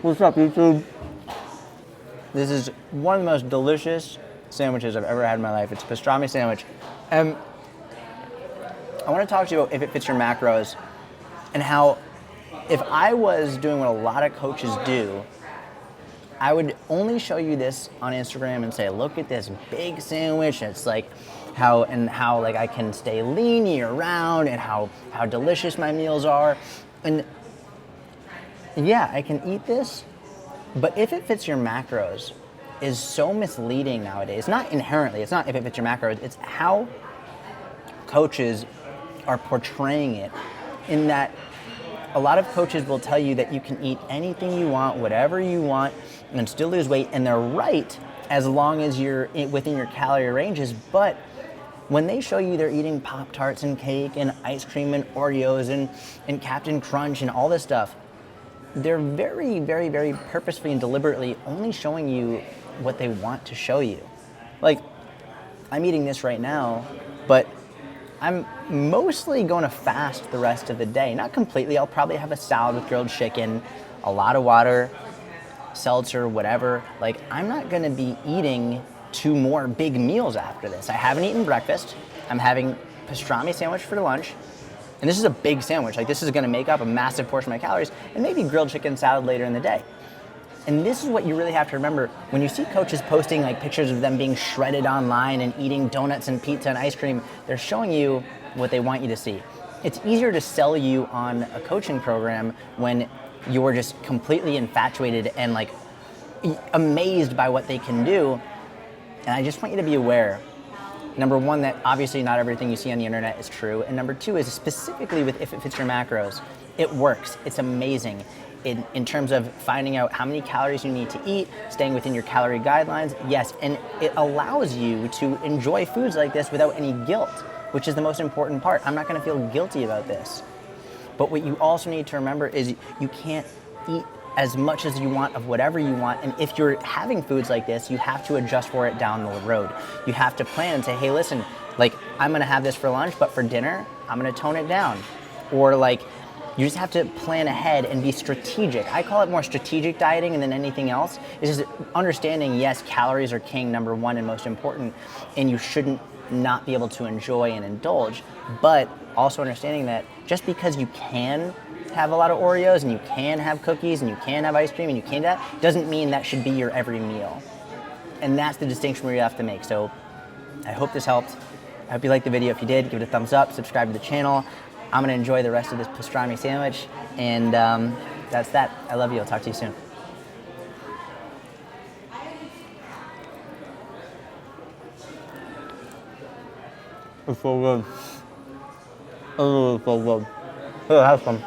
What's up, YouTube? This is one of the most delicious sandwiches I've ever had in my life. It's a pastrami sandwich. And I want to talk to you about if it fits your macros and how if I was doing what a lot of coaches do, I would only show you this on Instagram and say, look at this big sandwich. It's like how like I can stay lean year round and how delicious my meals are. And yeah, I can eat this, but if it fits your macros is so misleading nowadays. Not inherently, it's not if it fits your macros, it's how coaches are portraying it, in that a lot of coaches will tell you that you can eat anything you want, whatever you want, and still lose weight, and they're right as long as you're within your calorie ranges. But when they show you they're eating Pop-Tarts and cake and ice cream and Oreos and Captain Crunch and all this stuff, they're very, very, very purposefully and deliberately only showing you what they want to show you. Like, I'm eating this right now, but I'm mostly going to fast the rest of the day. Not completely. I'll probably have a salad with grilled chicken, a lot of water, seltzer, whatever. Like, I'm not going to be eating 2 more big meals after this. I haven't eaten breakfast. I'm having pastrami sandwich for lunch. And this is a big sandwich. Like, this is going to make up a massive portion of my calories, and maybe grilled chicken salad later in the day. And this is what you really have to remember. When you see coaches posting like pictures of them being shredded online and eating donuts and pizza and ice cream, they're showing you what they want you to see. It's easier to sell you on a coaching program when you're just completely infatuated and like amazed by what they can do. And I just want you to be aware, number one, that obviously not everything you see on the internet is true. And number two is specifically with if it fits your macros, it works. It's amazing. In terms of finding out how many calories you need to eat, staying within your calorie guidelines, yes, and it allows you to enjoy foods like this without any guilt, which is the most important part. I'm not gonna feel guilty about this. But what you also need to remember is you can't eat as much as you want of whatever you want, and if you're having foods like this, you have to adjust for it down the road. You have to plan and say, hey, listen, like, I'm gonna have this for lunch, but for dinner, I'm gonna tone it down. Or like, you just have to plan ahead and be strategic. I call it more strategic dieting than anything else. It's just understanding, yes, calories are king, number one and most important, and you shouldn't not be able to enjoy and indulge, but also understanding that just because you can have a lot of Oreos and you can have cookies and you can have ice cream and you can do that, doesn't mean that should be your every meal. And that's the distinction we have to make. So I hope this helped. I hope you liked the video. If you did, give it a thumbs up, subscribe to the channel. I'm gonna enjoy the rest of this pastrami sandwich, and that's that. I love you. I'll talk to you soon. It's so good. Oh, it's so good. Here, have some.